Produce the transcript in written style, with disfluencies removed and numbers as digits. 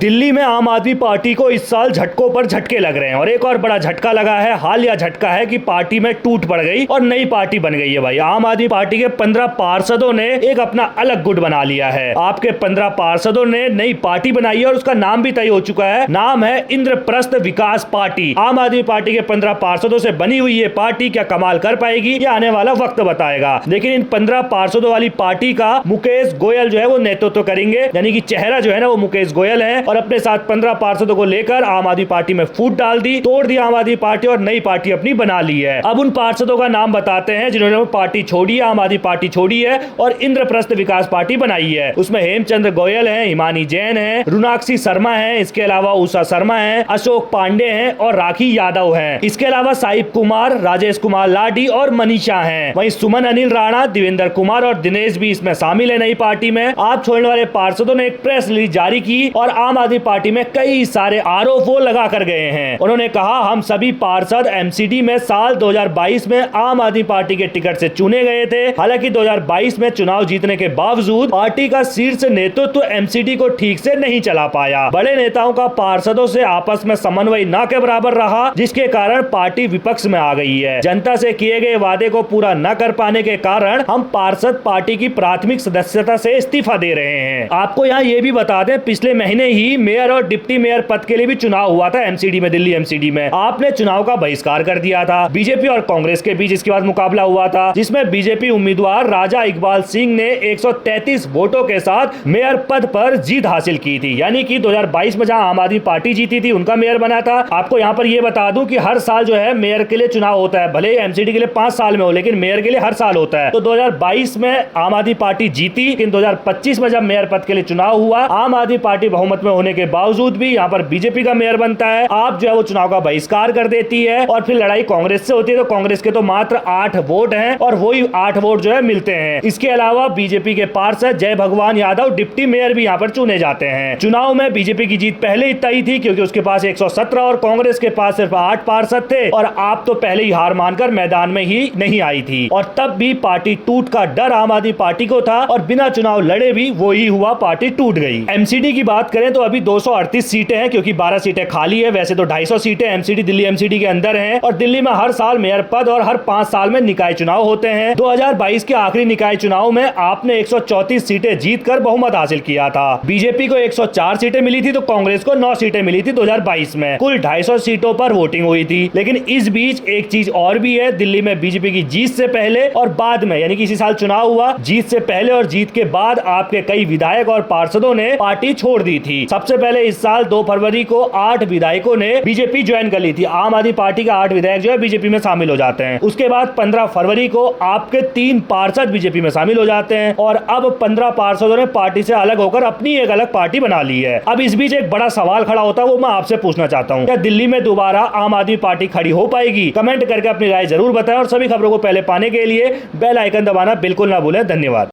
दिल्ली में आम आदमी पार्टी को इस साल झटकों पर झटके लग रहे हैं और एक और बड़ा झटका लगा है। हालिया झटका है कि पार्टी में टूट पड़ गई और नई पार्टी बन गई है। भाई आम आदमी पार्टी के 15 पार्षदों ने एक अपना अलग गुट बना लिया है। आपके 15 पार्षदों ने नई पार्टी बनाई है और उसका नाम भी तय हो चुका है। नाम है इंद्रप्रस्थ विकास पार्टी। आम आदमी पार्टी के 15 पार्षदों से बनी हुई ये पार्टी क्या कमाल कर पाएगी, ये आने वाला वक्त बताएगा। लेकिन इन 15 पार्षदों वाली पार्टी का मुकेश गोयल जो है वो नेतृत्व करेंगे, यानी कि चेहरा जो है ना वो मुकेश गोयल है। और अपने साथ 15 पार्षदों को लेकर आम आदमी पार्टी में फूट डाल दी, तोड़ दी आम आदमी पार्टी और नई पार्टी अपनी बना ली है। अब उन पार्षदों का नाम बताते हैं जिन्होंने पार्टी छोड़ी है, आम आदमी पार्टी छोड़ी है और इंद्रप्रस्थ विकास पार्टी बनाई है। उसमें हेमचंद्र गोयल है, हिमानी जैन है, रुनाक्षी शर्मा है, इसके अलावा उषा शर्मा है, अशोक पांडे हैं और राखी यादव है। इसके अलावा साहिब कुमार, राजेश कुमार लाडी और मनीषा है। वहीं सुमन अनिल राणा, देवेंद्र कुमार और दिनेश भी इसमें शामिल है नई पार्टी में। आप छोड़ने वाले पार्षदों ने एक प्रेस रिलीज जारी की और आम आदमी पार्टी में कई सारे आरोप वो लगा कर गए हैं। उन्होंने कहा, हम सभी पार्षद एमसीडी में साल 2022 में आम आदमी पार्टी के टिकट से चुने गए थे। हालांकि 2022 में चुनाव जीतने के बावजूद पार्टी का शीर्ष नेतृत्व एमसीडी को ठीक से नहीं चला पाया। बड़े नेताओं का पार्षदों से आपस में समन्वय न के बराबर रहा, जिसके कारण पार्टी विपक्ष में आ गई है। जनता से किए गए वादे को पूरा न कर पाने के कारण हम पार्षद पार्टी की प्राथमिक सदस्यता से इस्तीफा दे रहे हैं। आपको यहाँ ये भी बता दें, पिछले महीने ही मेयर और डिप्टी मेयर पद के लिए भी चुनाव हुआ था एमसीडी में, दिल्ली एमसीडी में। आपने चुनाव का बहिष्कार कर दिया था। बीजेपी और कांग्रेस के बीच इसके बाद मुकाबला हुआ था, जिसमें बीजेपी उम्मीदवार राजा इकबाल सिंह ने 133 वोटों के साथ मेयर पद पर जीत हासिल की थी। यानी कि 2022 में जहां आम आदमी पार्टी जीती थी, उनका मेयर बना था। आपको यहाँ पर यह बता दूं कि हर साल जो है मेयर के लिए चुनाव होता है, भले एमसीडी के लिए 5 साल में हो, लेकिन मेयर के लिए हर साल होता है। तो 2022 में आम आदमी पार्टी जीती, लेकिन 2025 में जब मेयर पद के लिए चुनाव हुआ, आम आदमी पार्टी बहुमत में होने के बावजूद भी यहाँ पर बीजेपी का मेयर बनता है। आप जो है वो चुनाव का बहिष्कार कर देती है और फिर लड़ाई कांग्रेस से होती है। तो कांग्रेस के तो मात्र 8 वोट हैं और वही 8 वोट जो है मिलते हैं। इसके अलावा बीजेपी के पार्षद जय भगवान यादव डिप्टी मेयर भी यहाँ पर चुने जाते हैं। चुनाव में बीजेपी की जीत पहले ही तय थी, क्योंकि उसके पास 117 और कांग्रेस के पास सिर्फ 8 पार्षद थे और आप तो पहले ही हार मानकर मैदान में ही नहीं आई थी। और तब भी पार्टी टूट का डर आम आदमी पार्टी को था और बिना चुनाव लड़े भी वही हुआ, पार्टी टूट गई। एमसीडी की बात करें तो अभी 238 सीटें हैं, क्योंकि 12 सीटें खाली है। वैसे तो 250 सीटें एमसीडी दिल्ली एमसीडी के अंदर हैं और दिल्ली में हर साल मेयर पद और हर 5 साल में निकाय चुनाव होते हैं। 2022 के आखिरी निकाय चुनाव में आपने 134 सीटें जीतकर बहुमत हासिल किया था। बीजेपी को 104 सीटें मिली थी तो कांग्रेस को 9 सीटें मिली थी 2022 में। कुल 250 सीटों पर वोटिंग हुई थी। लेकिन इस बीच एक चीज और भी है, दिल्ली में बीजेपी की जीत से पहले और बाद में, यानी कि इसी साल चुनाव हुआ, जीत से पहले और जीत के बाद आपके कई विधायक और पार्षदों ने पार्टी छोड़ दी थी। सबसे पहले इस साल 2 फरवरी को 8 विधायकों ने बीजेपी ज्वाइन कर ली थी। आम आदमी पार्टी का 8 विधायक जो है बीजेपी में शामिल हो जाते हैं। उसके बाद 15 फरवरी को आपके 3 पार्षद बीजेपी में शामिल हो जाते हैं और अब 15 पार्षदों ने पार्टी से अलग होकर अपनी एक अलग पार्टी बना ली है। अब इस बीच एक बड़ा सवाल खड़ा होता है, वो मैं आपसे पूछना चाहता हूँ, क्या दिल्ली में दोबारा आम आदमी पार्टी खड़ी हो पाएगी? कमेंट करके अपनी राय जरूर बताएं और सभी खबरों को पहले पाने के लिए बेल आइकन दबाना बिल्कुल ना भूलें। धन्यवाद।